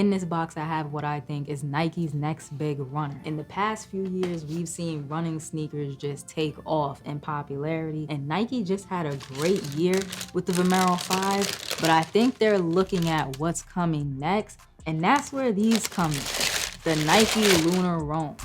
In this box, I have what I think is Nike's next big runner. In the past few years, we've seen running sneakers just take off in popularity, and Nike just had a great year with the Vomero 5, but I think they're looking at what's coming next, and that's where these come in. The Nike Lunar Roam.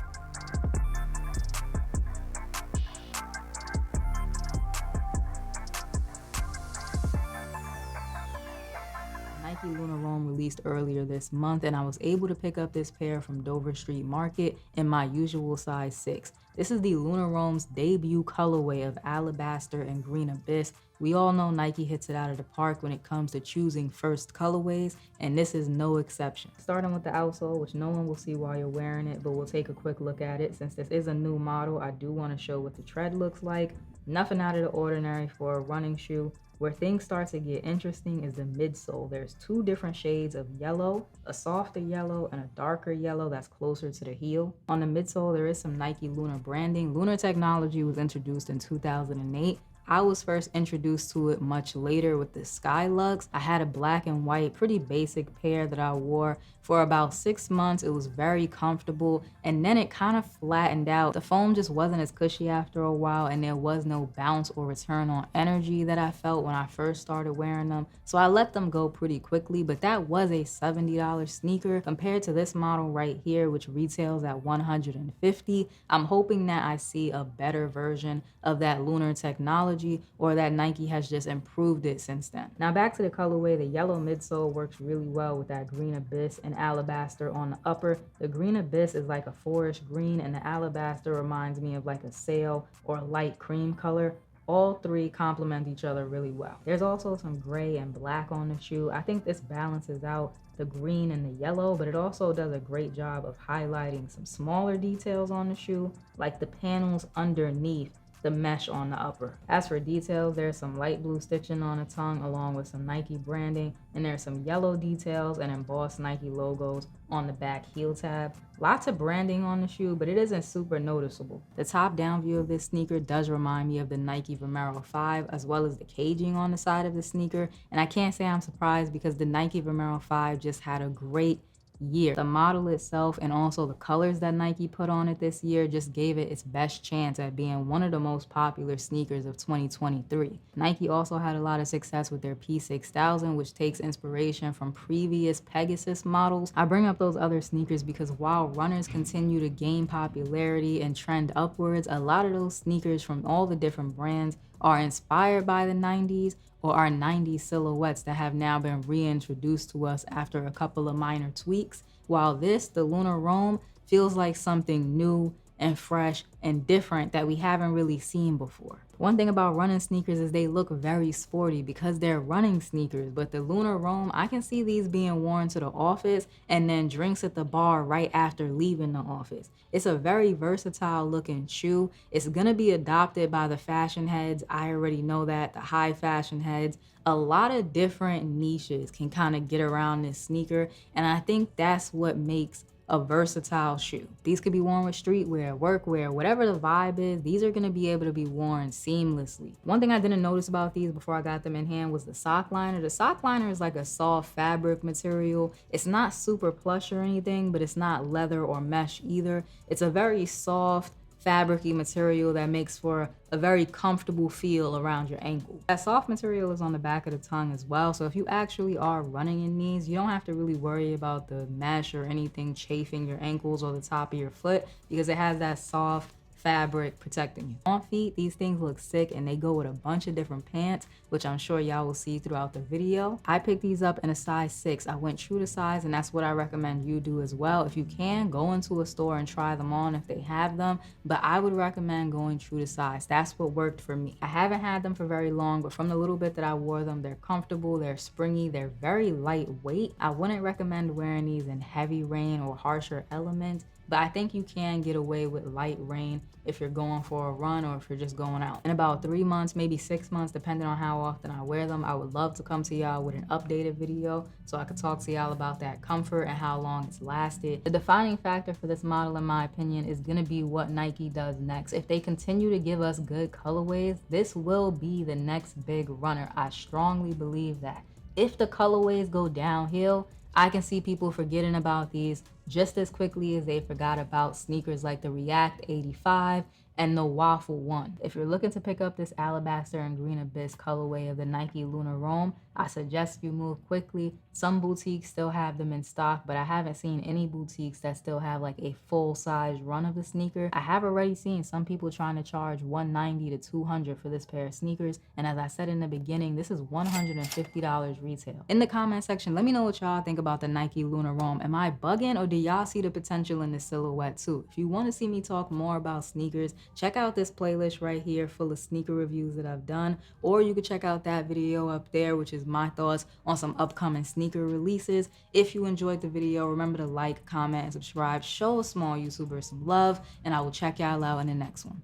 Nike Lunar Roam released earlier this month, and I was able to pick up this pair from Dover Street Market in my usual size 6. This is the Lunar Roam's debut colorway of Alabaster and Green Abyss. We all know Nike hits it out of the park when it comes to choosing first colorways, and this is no exception. Starting with the outsole, which no one will see while you're wearing it, but we'll take a quick look at it. Since this is a new model, I do want to show what the tread looks like. Nothing out of the ordinary for a running shoe. Where things start to get interesting is the midsole. There's two different shades of yellow, a softer yellow and a darker yellow that's closer to the heel. On the midsole, there is some Nike Lunar branding. Lunar technology was introduced in 2008. I was first introduced to it much later with the Skylux. I had a black and white, pretty basic pair that I wore for about 6 months. It was very comfortable, and then it kind of flattened out. The foam just wasn't as cushy after a while, and there was no bounce or return on energy that I felt when I first started wearing them. So I let them go pretty quickly, but that was a $70 sneaker compared to this model right here, which retails at $150. I'm hoping that I see a better version of that Lunar technology, or that Nike has just improved it since then. Now back to the colorway, the yellow midsole works really well with that Green Abyss and Alabaster on the upper. The Green Abyss is like a forest green, and the Alabaster reminds me of like a sail or a light cream color. All three complement each other really well. There's also some gray and black on the shoe. I think this balances out the green and the yellow, but it also does a great job of highlighting some smaller details on the shoe, like the panels underneath the mesh on the upper. As for details, there's some light blue stitching on the tongue along with some Nike branding, and there's some yellow details and embossed Nike logos on the back heel tab. Lots of branding on the shoe, but it isn't super noticeable. The top down view of this sneaker does remind me of the Nike Vomero 5, as well as the caging on the side of the sneaker, and I can't say I'm surprised because the Nike Vomero 5 just had a great year. The model itself and also the colors that Nike put on it this year just gave it its best chance at being one of the most popular sneakers of 2023. Nike also had a lot of success with their P6000, which takes inspiration from previous Pegasus models. I bring up those other sneakers because while runners continue to gain popularity and trend upwards, a lot of those sneakers from all the different brands are inspired by the 90s or are 90s silhouettes that have now been reintroduced to us after a couple of minor tweaks, while this, the Lunar Roam, feels like something new and fresh and different that we haven't really seen before. One thing about running sneakers is they look very sporty because they're running sneakers, but the Lunar Roam, I can see these being worn to the office and then drinks at the bar right after leaving the office. It's a very versatile looking shoe. It's gonna be adopted by the fashion heads. I already know that, the high fashion heads. A lot of different niches can kind of get around this sneaker, and I think that's what makes a versatile shoe. These could be worn with streetwear, workwear, whatever the vibe is, these are gonna be able to be worn seamlessly. One thing I didn't notice about these before I got them in hand was the sock liner. The sock liner is like a soft fabric material. It's not super plush or anything, but it's not leather or mesh either. It's a very soft, fabricy material that makes for a very comfortable feel around your ankle. That soft material is on the back of the tongue as well, so if you actually are running in these, you don't have to really worry about the mesh or anything chafing your ankles or the top of your foot because it has that soft fabric protecting you. On feet, these things look sick and they go with a bunch of different pants, which I'm sure y'all will see throughout the video. I picked these up in a size 6. I went true to size, and that's what I recommend you do as well. If you can, go into a store and try them on if they have them, but I would recommend going true to size. That's what worked for me. I haven't had them for very long, but from the little bit that I wore them, they're comfortable, they're springy, they're very lightweight. I wouldn't recommend wearing these in heavy rain or harsher elements, but I think you can get away with light rain if you're going for a run or if you're just going out. In about 3 months, maybe 6 months, depending on how often I wear them, I would love to come to y'all with an updated video so I could talk to y'all about that comfort and how long it's lasted. The defining factor for this model, in my opinion, is gonna be what Nike does next. If they continue to give us good colorways, this will be the next big runner. I strongly believe that. If the colorways go downhill, I can see people forgetting about these just as quickly as they forgot about sneakers like the React 85 and the Waffle 1. If you're looking to pick up this Alabaster and Green Abyss colorway of the Nike Lunar Roam, I suggest you move quickly. Some boutiques still have them in stock, but I haven't seen any boutiques that still have like a full-size run of the sneaker. I have already seen some people trying to charge $190 to $200 for this pair of sneakers, and as I said in the beginning, this is $150 retail. In the comment section, let me know what y'all think about the Nike Lunar Roam. Am I bugging, or do y'all see the potential in this silhouette too? If you want to see me talk more about sneakers, check out this playlist right here full of sneaker reviews that I've done, or you could check out that video up there, which is my thoughts on some upcoming sneaker releases. If you enjoyed the video, remember to like, comment, and subscribe. Show a small YouTuber some love, and I will check y'all out in the next one.